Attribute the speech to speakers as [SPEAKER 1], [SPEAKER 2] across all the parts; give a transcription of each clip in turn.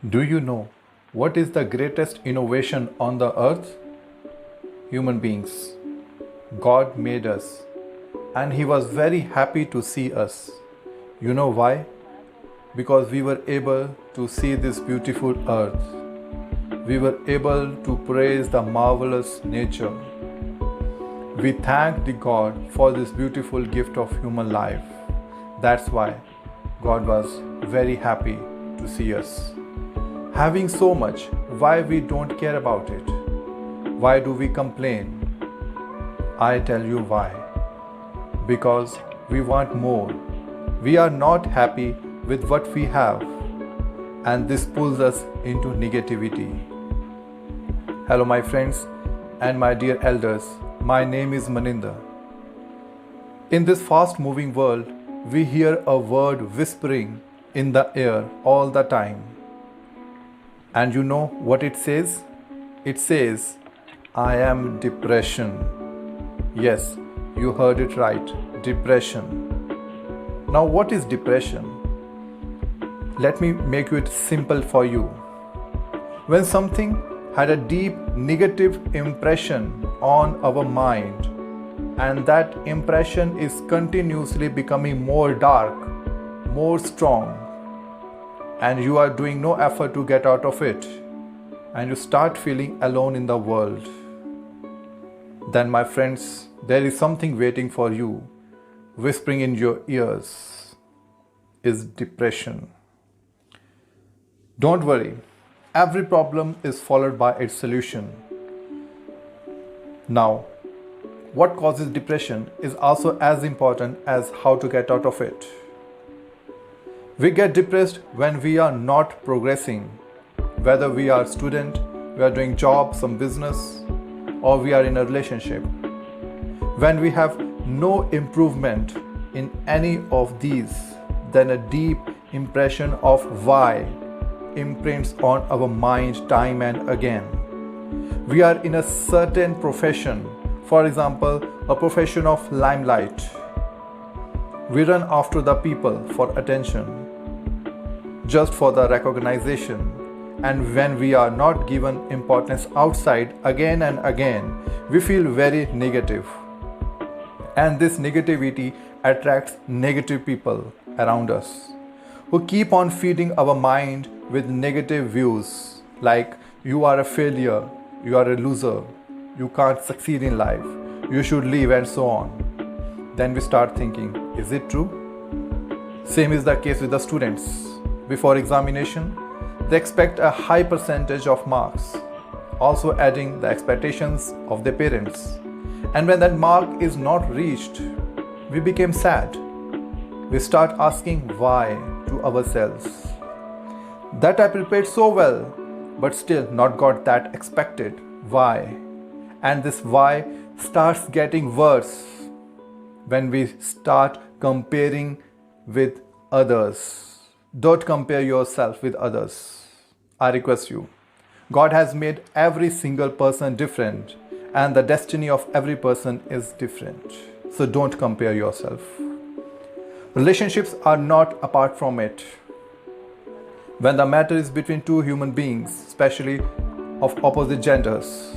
[SPEAKER 1] Do you know what is the greatest innovation on the earth? Human beings. God made us and He was very happy to see us. You know why? Because we were able to see this beautiful earth. We were able to praise the marvelous nature. We thank the God for this beautiful gift of human life. That's why God was very happy to see us. Having so much, why we don't care about it? Why do we complain? I tell you why. Because we want more. We are not happy with what we have, and this pulls us into negativity. Hello my friends and my dear elders, my name is Maninder. In this fast moving world, we hear a word whispering in the air all the time. And you know what it says? It says, I am depression. Yes, you heard it right, depression. Now what is depression? Let me make it simple for you. When something had a deep negative impression on our mind, and that impression is continuously becoming more dark, more strong, and you are doing no effort to get out of it, and you start feeling alone in the world, then my friends, there is something waiting for you, whispering in your ears, is depression. Don't worry, every problem is followed by its solution. Now, what causes depression is also as important as how to get out of it. We get depressed when we are not progressing, whether we are a student, we are doing job, some business, or we are in a relationship. When we have no improvement in any of these, then a deep impression of why imprints on our mind time and again. We are in a certain profession, for example, a profession of limelight. We run after the people for attention, just for the recognition, and when we are not given importance outside again and again, we feel very negative. And this negativity attracts negative people around us who keep on feeding our mind with negative views like you are a failure, you are a loser, you can't succeed in life, you should leave, and so on. Then we start thinking, is it true? Same is the case with the students. Before examination, they expect a high percentage of marks, also adding the expectations of their parents. And when that mark is not reached, we become sad. We start asking why to ourselves. That I prepared so well, but still not got that expected. Why? And this why starts getting worse when we start comparing with others. Don't compare yourself with others. I request you. God has made every single person different, and the destiny of every person is different. So don't compare yourself. Relationships are not apart from it. When the matter is between two human beings, especially of opposite genders,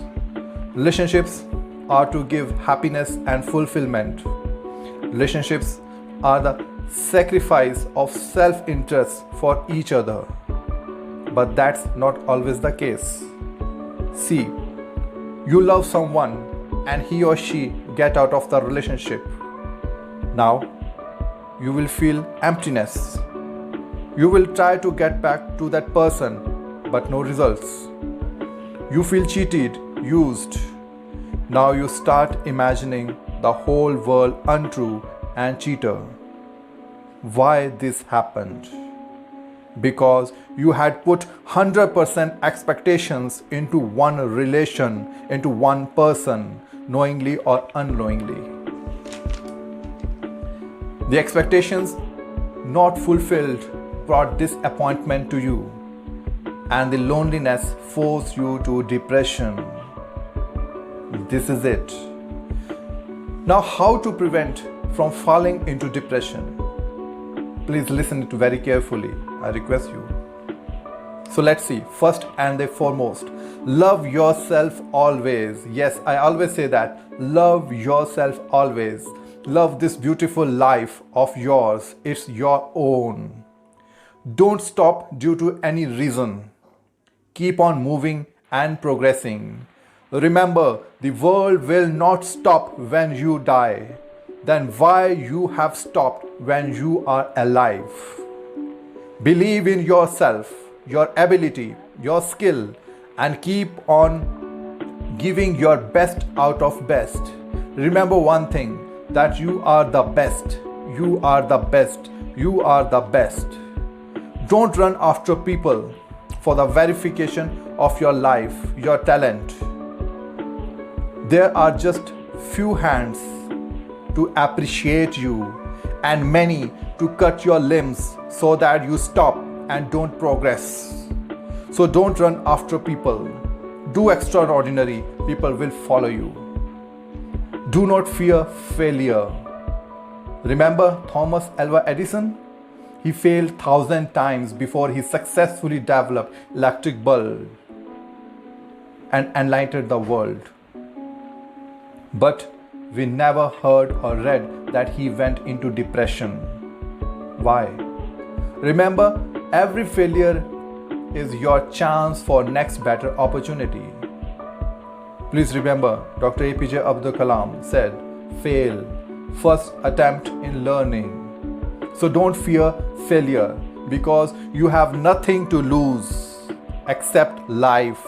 [SPEAKER 1] relationships are to give happiness and fulfillment. Relationships are the sacrifice of self-interest for each other. But that's not always the case. See, you love someone and he or she get out of the relationship. Now, you will feel emptiness. You will try to get back to that person, but no results. You feel cheated, used. Now you start imagining the whole world untrue and cheater. Why this happened? Because you had put 100% expectations into one relation, into one person, knowingly or unknowingly. The expectations not fulfilled brought disappointment to you, and the loneliness forced you to depression. This is it. Now, how to prevent from falling into depression? Please listen to it very carefully. I request you. So let's see. First and the foremost, love yourself always. Yes, I always say that. Love yourself always. Love this beautiful life of yours. It's your own. Don't stop due to any reason. Keep on moving and progressing. Remember, the world will not stop when you die. Then why you have stopped when you are alive? Believe in yourself, your ability, your skill, and keep on giving your best out of best. Remember one thing, that you are the best. You are the best. You are the best. Don't run after people for the verification of your life, your talent. There are just few hands to appreciate you and many to cut your limbs so that you stop and don't progress. So don't run after people. Do extraordinary, people will follow you. Do not fear failure. Remember Thomas Alva Edison? He failed 1,000 times before he successfully developed electric bulb and enlightened the world. But we never heard or read that he went into depression. Why? Remember, every failure is your chance for next better opportunity. Please remember, Dr. APJ Abdul Kalam said, fail, first attempt in learning. So don't fear failure because you have nothing to lose except life.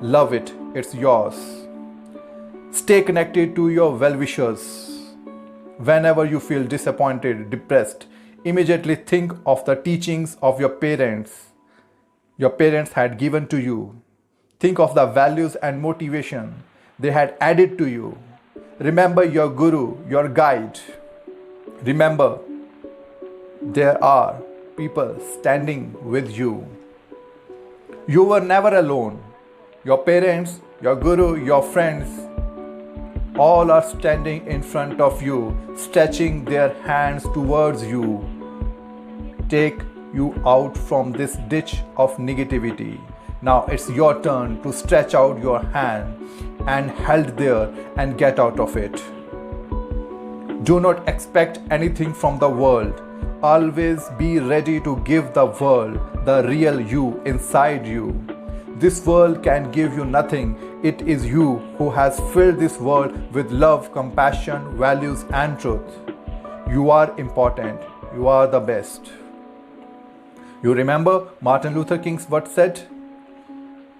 [SPEAKER 1] Love it, it's yours. Stay connected to your well-wishers. Whenever you feel disappointed, depressed, immediately think of the teachings of your parents had given to you. Think of the values and motivation they had added to you. Remember your guru, your guide. Remember, there are people standing with you. You were never alone. Your parents, your guru, your friends, all are standing in front of you, stretching their hands towards you. Take you out from this ditch of negativity. Now it's your turn to stretch out your hand and held there and get out of it. Do not expect anything from the world. Always be ready to give the world the real you inside you. This world can give you nothing. It is you who has filled this world with love, compassion, values, and truth. You are important. You are the best. You remember Martin Luther King's what said?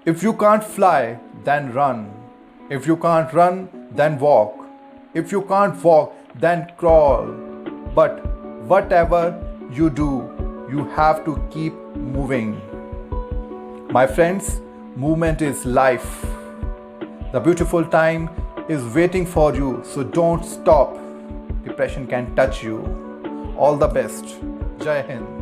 [SPEAKER 1] If you can't fly, then run. If you can't run, then walk. If you can't walk, then crawl. But whatever you do, you have to keep moving. My friends, movement is life. The beautiful time is waiting for you, so don't stop. Depression can touch you. All the best. Jai Hind.